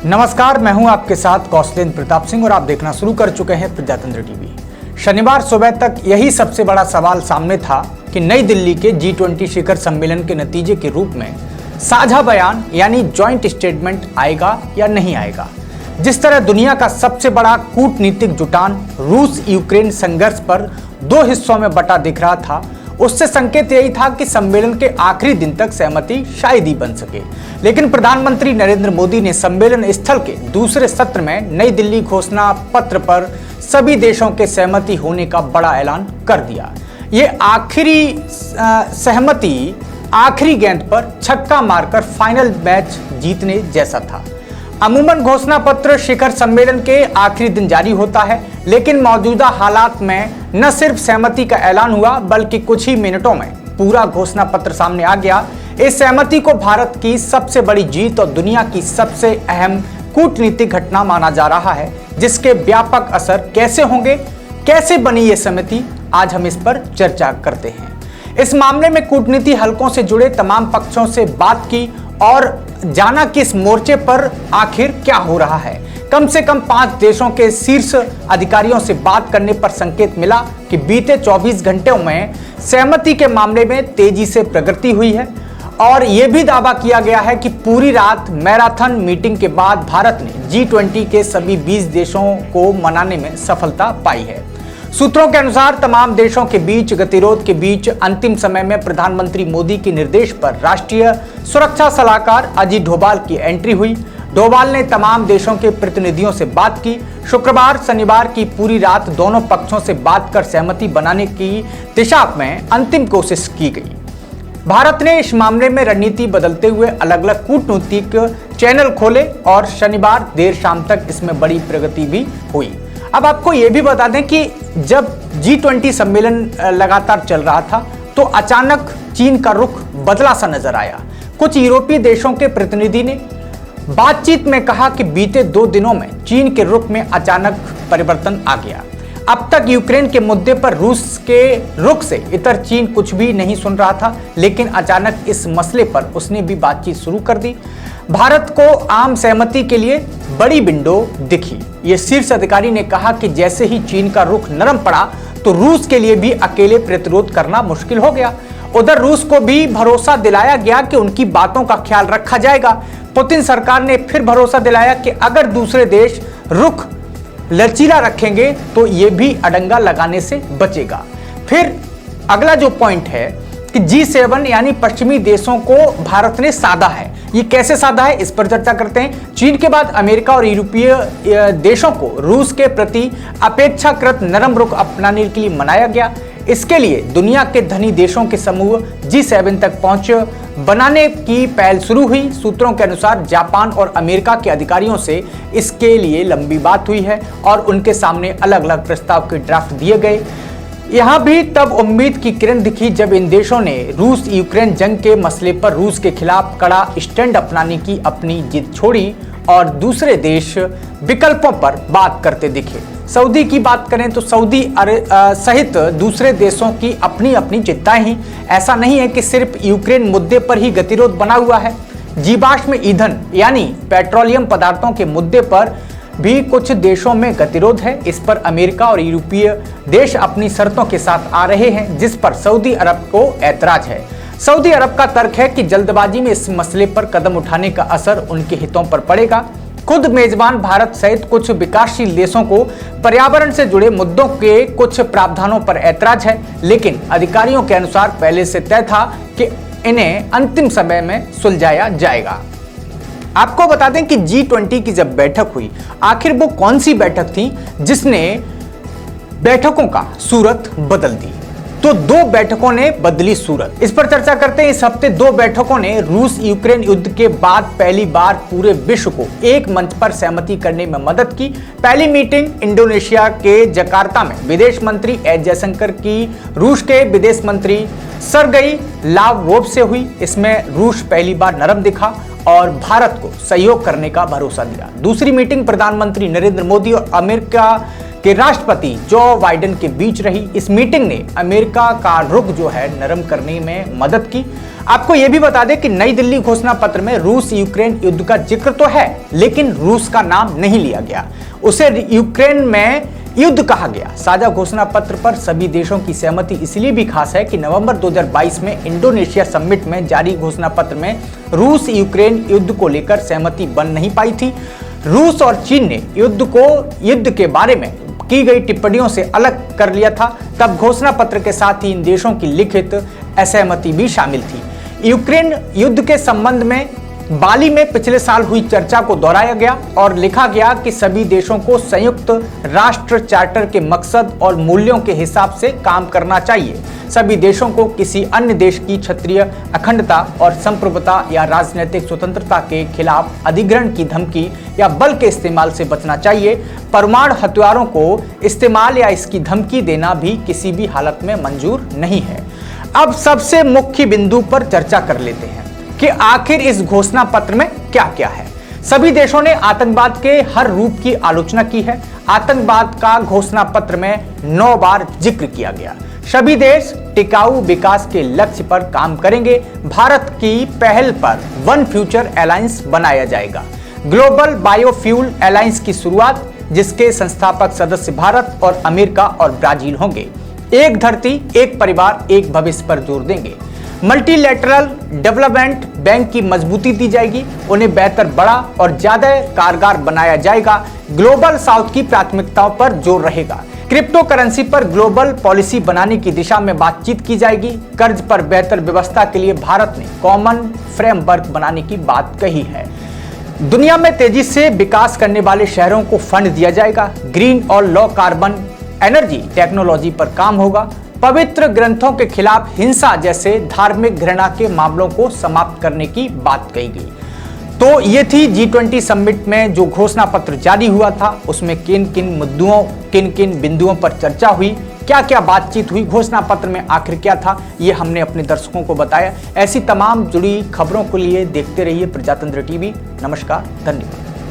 नमस्कार, मैं हूं आपके साथ कौशलेंद्र प्रताप सिंह और आप देखना शुरू कर चुके हैं प्रजातंत्र टीवी। शनिवार सुबह तक यही सबसे बड़ा सवाल सामने था कि नई दिल्ली के G20 शिखर सम्मेलन के नतीजे के रूप में साझा बयान यानी जॉइंट स्टेटमेंट आएगा या नहीं आएगा। जिस तरह दुनिया का सबसे बड़ा कूटनीतिक जुटान रूस यूक्रेन संघर्ष पर दो हिस्सों में बटा दिख रहा था, उससे संकेत यही था कि सम्मेलन के आखिरी दिन तक सहमति शायद ही बन सके। लेकिन प्रधानमंत्री नरेंद्र मोदी ने सम्मेलन स्थल के दूसरे सत्र में नई दिल्ली घोषणा पत्र पर सभी देशों के सहमति होने का बड़ा ऐलान कर दिया। ये आखिरी सहमति आखिरी गेंद पर छक्का मारकर फाइनल मैच जीतने जैसा था। अमूमन घोषणा पत्र शिखर सम्मेलन के आखिरी दिन जारी होता है, लेकिन मौजूदा हालात में न सिर्फ सहमति का ऐलान हुआ बल्कि कुछ ही मिनटों में पूरा घोषणा पत्र सामने आ गया। इस सहमति को भारत की सबसे बड़ी जीत और दुनिया की सबसे अहम कूटनीतिक घटना माना जा रहा है, जिसके व्यापक असर कैसे होंगे, कैसे बनी ये सहमति, आज हम इस पर चर्चा करते हैं। इस मामले में कूटनीति हलकों से जुड़े तमाम पक्षों से बात की और जाना कि इस मोर्चे पर आखिर क्या हो रहा है। कम से कम 5 देशों के शीर्ष अधिकारियों से बात करने पर संकेत मिला कि बीते 24 घंटों में सहमति के मामले में तेजी से प्रगति हुई है और यह भी दावा किया गया है कि पूरी रात मैराथन मीटिंग के बाद भारत ने G20 के सभी 20 देशों को मनाने में सफलता पाई है। सूत्रों के अनुसार तमाम देशों के बीच गतिरोध के बीच अंतिम समय में प्रधानमंत्री मोदी के निर्देश पर राष्ट्रीय सुरक्षा सलाहकार अजीत डोभाल की एंट्री हुई। डोभाल ने तमाम देशों के प्रतिनिधियों से बात की। शुक्रवार शनिवार की पूरी रात दोनों पक्षों से बात कर सहमति बनाने की दिशा में अंतिम कोशिश की गई। भारत ने इस मामले में रणनीति बदलते हुए अलग अलग कूटनीतिक चैनल खोले और शनिवार देर शाम तक इसमें बड़ी प्रगति भी हुई। अब आपको यह भी बता दें कि जब G20 सम्मेलन लगातार चल रहा था तो अचानक चीन का रुख बदला सा नजर आया। कुछ यूरोपीय देशों के प्रतिनिधि ने बातचीत में कहा कि बीते 2 दिनों में चीन के रुख में अचानक परिवर्तन आ गया। अब तक यूक्रेन के मुद्दे पर रूस के रुख से इतर चीन कुछ भी नहीं सुन रहा था, लेकिन अचानक इस मसले पर उसने भी बातचीत शुरू कर दी। भारत को आम सहमति के लिए बड़ी विंडो दिखी। ये शीर्ष अधिकारी ने कहा कि जैसे ही चीन का रुख नरम पड़ा तो रूस के लिए भी अकेले प्रतिरोध करना मुश्किल हो गया। उधर रूस को भी भरोसा दिलाया गया कि उनकी बातों का ख्याल रखा जाएगा। पुतिन सरकार ने फिर भरोसा दिलाया कि अगर दूसरे देश रुख लचीला रखेंगे तो ये भी अड़ंगा लगाने से बचेगा। फिर अगला जो पॉइंट है कि G7 यानी पश्चिमी देशों को भारत ने साधा है। ये कैसे साधा है, इस पर चर्चा करते हैं। चीन के बाद अमेरिका और यूरोपीय देशों को रूस के प्रति अपेक्षाकृत नरम रुख अपनाने के लिए मनाया गया। इसके लिए दुनिया के धनी देशों के समूह G7 तक पहुंच बनाने की पहल शुरू हुई। सूत्रों के अनुसार जापान और अमेरिका के अधिकारियों से इसके लिए लंबी बात हुई है और उनके सामने अलग अलग प्रस्ताव के ड्राफ्ट दिए गए। यहां भी तब उम्मीद की किरण दिखी जब इन देशों ने रूस यूक्रेन जंग के मसले पर रूस के खिलाफ कड़ा स्टैंड अपनाने की अपनी जिद छोड़ी और दूसरे देश विकल्पों पर बात करते दिखे। सऊदी की बात करें तो सऊदी सहित दूसरे देशों की अपनी अपनी चिंताएं ही। ऐसा नहीं है कि सिर्फ यूक्रेन मुद्दे पर ही गतिरोध बना हुआ है। जीवाश्म ईंधन यानी पेट्रोलियम पदार्थों के मुद्दे पर भी कुछ देशों में गतिरोध है। इस पर अमेरिका और यूरोपीय देश अपनी शर्तों के साथ आ रहे हैं, जिस पर सऊदी अरब को ऐतराज है। सऊदी अरब का तर्क है कि जल्दबाजी में इस मसले पर कदम उठाने का असर उनके हितों पर पड़ेगा। खुद मेजबान भारत सहित कुछ विकासशील देशों को पर्यावरण से जुड़े मुद्दों के कुछ प्रावधानों पर ऐतराज है, लेकिन अधिकारियों के अनुसार पहले से तय था कि इन्हें अंतिम समय में सुलझाया जाएगा। आपको बता दें कि G20 की जब बैठक हुई, आखिर वो कौन सी बैठक थी जिसने बैठकों का सूरत बदल दी? तो 2 बैठकों ने बदली सूरत। इस पर चर्चा करते हैं। इस हफ्ते 2 बैठकों ने रूस यूक्रेन युद्ध के बाद पहली बार पूरे विश्व को एक मंच पर सहमति करने में मदद की। पहली मीटिंग इंडोनेशिया के जकार्ता में विदेश मंत्री एस जयशंकर की रूस के विदेश मंत्री सरगई लावरोव से हुई। इसमें रूस पहली बार नरम दिखा और भारत को सहयोग करने का भरोसा दिया। दूसरी मीटिंग प्रधानमंत्री नरेंद्र मोदी और अमेरिका कि राष्ट्रपति जो बाइडेन के बीच रही। इस मीटिंग ने अमेरिका का रुख जो है नरम करने में मदद की। आपको यह भी बता दें कि नई दिल्ली घोषणा पत्र में रूस यूक्रेन युद्ध का जिक्र तो है, लेकिन रूस का नाम नहीं लिया गया, उसे यूक्रेन में युद्ध कहा गया। साझा घोषणा पत्र पर सभी देशों की सहमति इसलिए भी खास है कि नवंबर 2022 में इंडोनेशिया समिट में जारी घोषणा पत्र में रूस यूक्रेन युद्ध को लेकर सहमति बन नहीं पाई थी। रूस और चीन ने युद्ध के बारे में की गई टिप्पणियों से अलग कर लिया था। तब घोषणा पत्र के साथ ही इन देशों की लिखित असहमति भी शामिल थी। यूक्रेन युद्ध के संबंध में बाली में पिछले साल हुई चर्चा को दोहराया गया और लिखा गया कि सभी देशों को संयुक्त राष्ट्र चार्टर के मकसद और मूल्यों के हिसाब से काम करना चाहिए। सभी देशों को किसी अन्य देश की क्षेत्रीय अखंडता और संप्रभुता या राजनीतिक स्वतंत्रता के खिलाफ अधिग्रहण की धमकी या बल के इस्तेमाल से बचना चाहिए। परमाणु हथियारों को इस्तेमाल या इसकी धमकी देना भी किसी भी हालत में मंजूर नहीं है। अब सबसे मुख्य बिंदु पर चर्चा कर लेते हैं कि आखिर इस घोषणा पत्र में क्या क्या है। सभी देशों ने आतंकवाद के हर रूप की आलोचना की है। आतंकवाद का घोषणा पत्र में 9 बार जिक्र किया गया। सभी देश टिकाऊ विकास के लक्ष्य पर काम करेंगे। भारत की पहल पर वन फ्यूचर अलायंस बनाया जाएगा। ग्लोबल बायोफ्यूल अलायंस की शुरुआत, जिसके संस्थापक सदस्य भारत और अमेरिका और ब्राजील होंगे। एक धरती, एक परिवार, एक भविष्य पर जोर देंगे। मल्टीलैटरल डेवलपमेंट बैंक की मजबूती दी जाएगी, उन्हें बेहतर, बड़ा और ज्यादा कारगर बनाया जाएगा। ग्लोबल साउथ की प्राथमिकताओं पर जोर रहेगा। क्रिप्टो करेंसी पर ग्लोबल पॉलिसी बनाने की दिशा में बातचीत की जाएगी। कर्ज पर बेहतर व्यवस्था के लिए भारत ने कॉमन फ्रेमवर्क बनाने की बात कही है। दुनिया में तेजी से विकास करने वाले शहरों को फंड दिया जाएगा। ग्रीन और लो कार्बन एनर्जी टेक्नोलॉजी पर काम होगा। पवित्र ग्रंथों के खिलाफ हिंसा जैसे धार्मिक घृणा के मामलों को समाप्त करने की बात कही गई। तो ये थी G20 समिट में जो घोषणा पत्र जारी हुआ था, उसमें किन किन बिंदुओं पर चर्चा हुई, क्या क्या बातचीत हुई, घोषणा पत्र में आखिर क्या था, ये हमने अपने दर्शकों को बताया। ऐसी तमाम जुड़ी खबरों के लिए देखते रहिए प्रजातंत्र टीवी। नमस्कार, धन्यवाद।